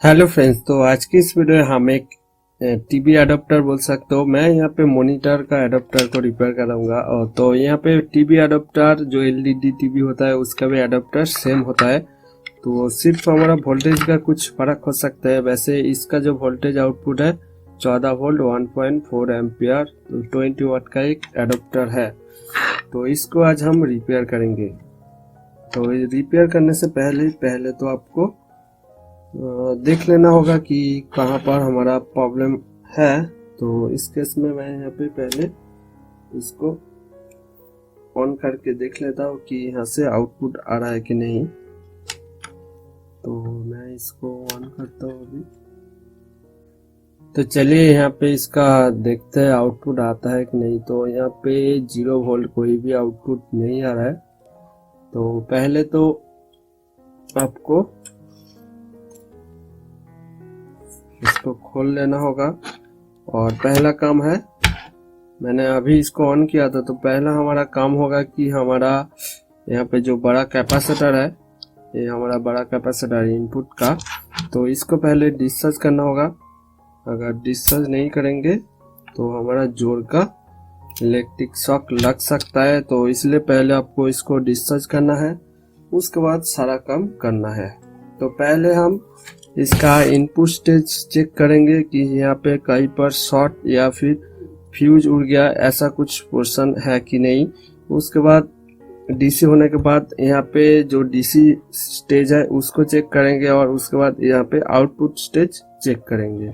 Hello friends, तो आज की इस वीडियो में हम एक टीवी अडोप्टर बोल सकते हो। मैं यहाँ पे मॉनिटर का अडोप्टर को रिपेयर कराऊंगा। और तो यहाँ पे टीवी अडोप्टर जो एलईडी टीवी होता है उसका भी अडोप्टर सेम होता है। तो सिर्फ हमारा वोल्टेज का कुछ फर्क हो सकता है। वैसे इसका जो वोल्टेज आउटपुट है 14 वोल्ट 1.4 एम्पियर, तो 20 वाट का एक अडोप्टर है। तो इसको आज हम रिपेयर करेंगे। तो रिपेयर करने से पहले तो आपको देख लेना होगा कि कहाँ पर हमारा प्रॉब्लम है। तो इस केस में मैं यहाँ पे पहले इसको ऑन करके देख लेता हूँ कि यहाँ से आउटपुट आ रहा है कि नहीं। तो मैं इसको ऑन करता हूँ अभी। तो चलिए यहाँ पे इसका देखते हैं आउटपुट आता है कि नहीं। तो यहाँ पे 0 वोल्ट कोई भी आउटपुट नहीं आ रहा है। तो पहले तो आपको इसको खोल लेना होगा। और पहला काम है, मैंने अभी इसको ऑन किया था, तो पहला हमारा काम होगा कि हमारा यहाँ पे जो बड़ा कैपेसिटर है, ये हमारा बड़ा कैपेसिटर इनपुट का, तो इसको पहले डिस्चार्ज करना होगा। अगर डिस्चार्ज नहीं करेंगे तो हमारा जोर का इलेक्ट्रिक शॉक लग सकता है। तो इसलिए पहले आपको इसको डिस्चार्ज करना है, उसके बाद सारा काम करना है। तो पहले हम इसका इनपुट स्टेज चेक करेंगे कि यहाँ पे कहीं पर शॉर्ट या फिर फ्यूज उड़ गया, ऐसा कुछ पोर्शन है कि नहीं। उसके बाद डीसी होने के बाद यहाँ पे जो डीसी स्टेज है उसको चेक करेंगे, और उसके बाद यहाँ पे आउटपुट स्टेज चेक करेंगे।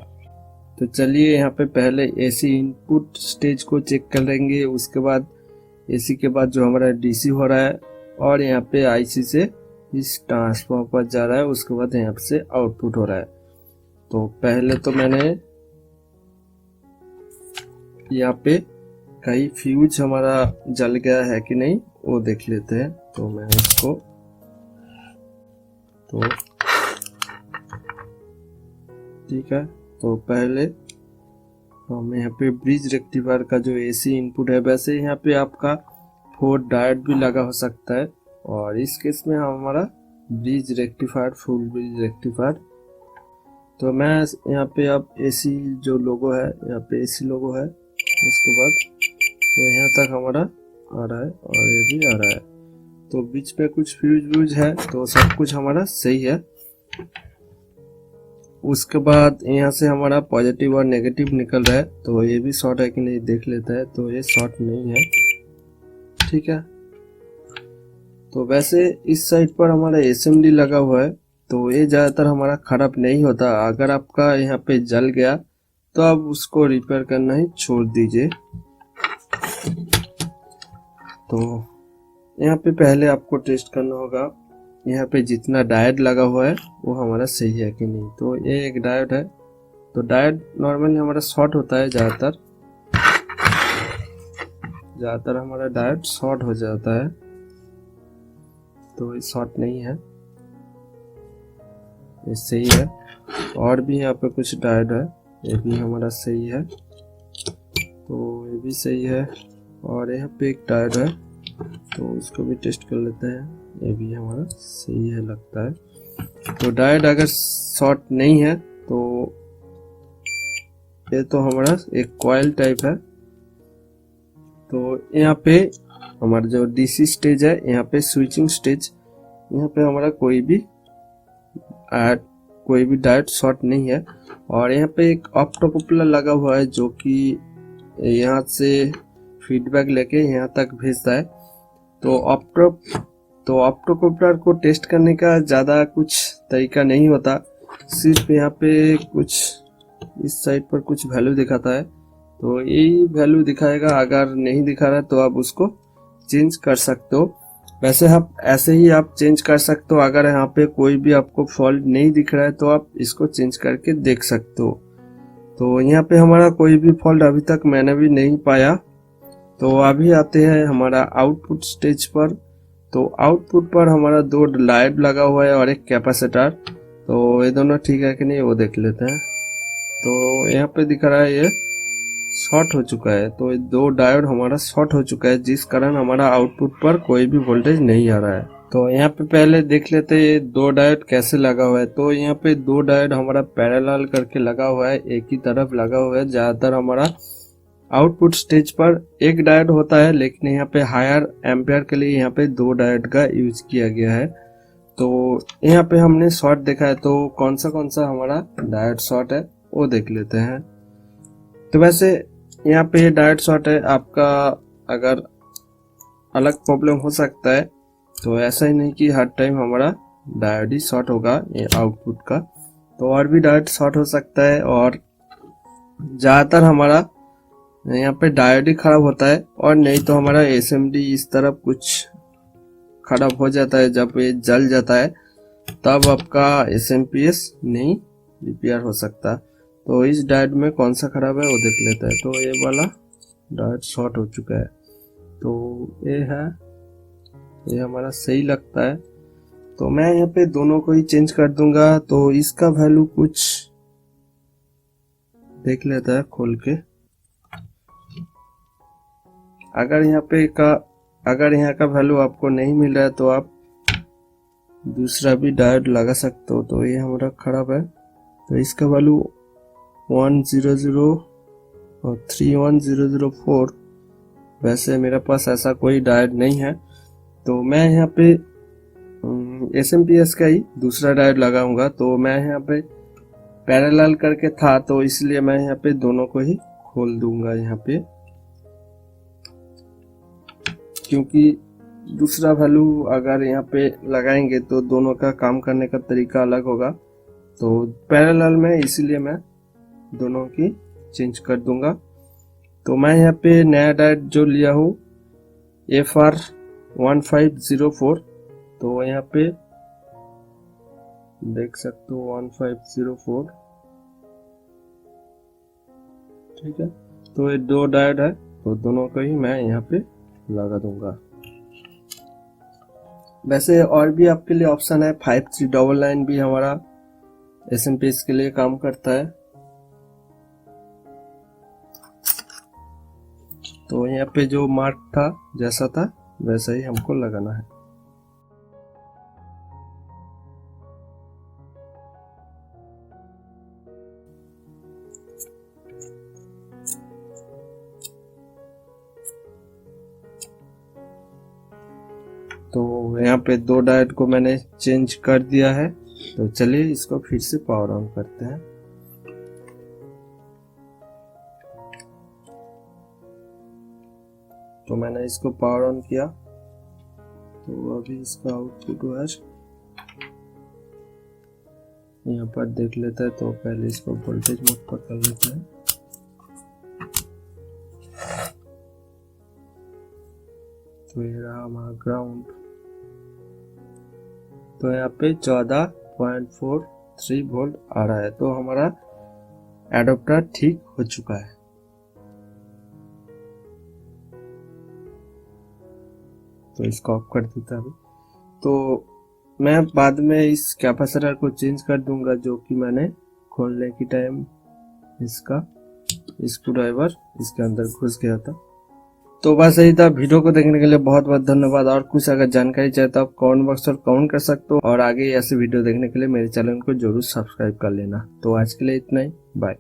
तो चलिए यहाँ पे पहले एसी इनपुट स्टेज को चेक करेंगे, उसके बाद एसी के बाद जो हमारा डीसी हो रहा है, और यहाँ पे आईसी से इस ट्रांसफार्मर पर जा रहा है, उसके बाद यहाँ से आउटपुट हो रहा है। तो पहले तो मैंने यहाँ पे कहीं फ्यूज हमारा जल गया है कि नहीं वो देख लेते हैं। तो मैं इसको तो ठीक है। तो पहले हम यहाँ पे ब्रिज रेक्टिफायर का जो एसी इनपुट है, वैसे यहाँ पे आपका 4 डायोड भी लगा हो सकता है, और इस केस में हमारा bridge rectifier, full bridge rectifier. तो मैं यहाँ पे अब एसी जो लोगो है, यहाँ पे एसी लोगो है, उसके बाद तो यहाँ तक हमारा आ रहा है और ये भी आ रहा है। तो बीच में कुछ फ्यूज है, तो सब कुछ हमारा सही है। उसके बाद यहाँ से हमारा पॉजिटिव और नेगेटिव निकल रहा है, तो ये भी शॉर्ट है कि नहीं देख लेता है। तो ये शॉर्ट नहीं है, ठीक है। तो वैसे इस साइड पर हमारा एसएमडी लगा हुआ है, तो ये ज़्यादातर हमारा खराब नहीं होता। अगर आपका यहाँ पे जल गया तो आप उसको रिपेयर करना ही छोड़ दीजिए। तो यहाँ पे पहले आपको टेस्ट करना होगा यहाँ पे जितना डायोड लगा हुआ है वो हमारा सही है कि नहीं। तो ये एक डायोड है, तो डायोड नॉर्मली हमारा शॉर्ट होता है, ज़्यादातर हमारा डायोड शॉर्ट हो जाता है। तो ये शॉर्ट नहीं है, ये सही है। और भी यहाँ पे कुछ डायोड है, ये भी हमारा सही है, तो ये भी सही है। और यहाँ पे एक डायोड है, तो उसको भी टेस्ट कर लेते हैं। ये भी हमारा सही है लगता है। तो डायोड अगर शॉर्ट नहीं है तो ये तो हमारा एक कॉइल टाइप है। तो यहाँ पे हमारा जो डीसी स्टेज है, यहाँ पे स्विचिंग स्टेज, यहाँ पे हमारा कोई भी डायोड शॉर्ट नहीं है। और यहाँ पे एक ऑप्टोकपलर लगा हुआ है, जो कि यहाँ से फीडबैक लेके यहाँ तक भेजता है। तो ऑप्टोकपलर को टेस्ट करने का ज़्यादा कुछ तरीका नहीं होता, सिर्फ यहाँ पे कुछ इस साइड पर कुछ वैल्यू दिखाता है, तो यही वैल्यू दिखाएगा। अगर नहीं दिखा रहा है तो आप उसको चेंज कर सकते हो। वैसे आप ऐसे ही आप चेंज कर सकते हो। अगर यहाँ पे कोई भी आपको फॉल्ट नहीं दिख रहा है तो आप इसको चेंज करके देख सकते हो। तो यहाँ पे हमारा कोई भी फॉल्ट अभी तक मैंने भी नहीं पाया। तो अभी आते हैं हमारा आउटपुट स्टेज पर। तो आउटपुट पर हमारा 2 डायोड लगा हुआ है और एक कैपेसिटर। तो ये दोनों ठीक है कि नहीं वो देख लेते हैं। तो यहाँ पे दिख रहा है ये शॉर्ट हो चुका है, तो ये 2 डायोड हमारा शॉर्ट हो चुका है, जिस कारण हमारा आउटपुट पर कोई भी वोल्टेज नहीं आ रहा है। तो यहाँ पे पहले देख लेते हैं ये दो डायोड कैसे लगा हुआ है। तो यहाँ पे दो डायोड हमारा पैरेलल करके लगा हुआ है, एक ही तरफ लगा हुआ है। ज्यादातर हमारा आउटपुट स्टेज पर एक डायोड होता है, लेकिन यहाँ पे हायर एम्पियर के लिए यहाँ पे दो डायोड का यूज किया गया है। तो यहाँ पे हमने शॉर्ट देखा है, तो कौन सा हमारा डायोड शॉर्ट है वो देख लेते हैं। तो वैसे यहाँ पे डायोड शॉर्ट है, आपका अगर अलग प्रॉब्लम हो सकता है, तो ऐसा ही नहीं कि हर टाइम हमारा डायोड ही शॉर्ट होगा ये आउटपुट का, तो और भी डायोड शॉर्ट हो सकता है। और ज़्यादातर हमारा यहाँ पे डायोड ही खराब होता है, और नहीं तो हमारा एसएमडी इस तरफ कुछ खराब हो जाता है। जब ये जल जाता है तब आपका एसएमपीएस नहीं रिपेयर हो सकता। तो इस डायोड में कौन सा खराब है वो देख लेता है। तो ये वाला डायोड शॉर्ट हो चुका है, तो ये है, ये हमारा सही लगता है। तो मैं यहाँ पे दोनों को ही चेंज कर दूंगा। तो इसका वैल्यू कुछ देख लेता है खोल के। अगर यहाँ का वैल्यू आपको नहीं मिल रहा है तो आप दूसरा भी डायोड लगा सकते हो। तो ये हमारा खराब है, तो इसका वैल्यू 100 और 31004। वैसे मेरे पास ऐसा कोई डायोड नहीं है, तो मैं यहाँ पे एसएमपीएस का ही दूसरा डायोड लगाऊंगा। तो मैं यहाँ पे पैरेलल करके था, तो इसलिए मैं यहाँ पे दोनों को ही खोल दूंगा यहाँ पे, क्योंकि दूसरा वैल्यू अगर यहाँ पे लगाएंगे तो दोनों का काम करने का तरीका अलग होगा। तो पैरेलल में इसीलिए मैं दोनों की चेंज कर दूंगा। तो मैं यहाँ पे नया डायोड जो लिया हूँ FR1504, तो यहाँ पे देख सकते हो 1504, ठीक है। तो ये दो डायोड है, तो दोनों को ही मैं यहाँ पे लगा दूंगा। वैसे और भी आपके लिए ऑप्शन है, 5399 भी हमारा एसएमपीएस के लिए काम करता है। तो यहाँ पे जो मार्क था जैसा था वैसा ही हमको लगाना है। तो यहाँ पे दो डायोड को मैंने चेंज कर दिया है। तो चलिए इसको फिर से पावर ऑन करते हैं। तो मैंने इसको पावर ऑन किया, तो अभी इसका आउटपुट है यहाँ पर देख लेते हैं। तो पहले इसको वोल्टेज मोड पर कर लेते हैं। तो ये रहा हमारा ग्राउंड। तो यहाँ पे 14.43 वोल्ट आ रहा है, तो हमारा एडाप्टर ठीक हो चुका है। तो इसको ऑफ कर देता हूँ। तो मैं बाद में इस कैपेसिटर को चेंज कर दूंगा, जो कि मैंने खोलने की टाइम इसका स्क्रूड्राइवर इसके अंदर घुस गया था। तो बस यही था। वीडियो को देखने के लिए बहुत बहुत धन्यवाद। और कुछ अगर जानकारी चाहिए तो आप कमेंट बॉक्स पर कमेंट कर सकते हो, और आगे ऐसे वीडियो देखने के लिए मेरे चैनल को जरूर सब्सक्राइब कर लेना। तो आज के लिए इतना ही, बाय।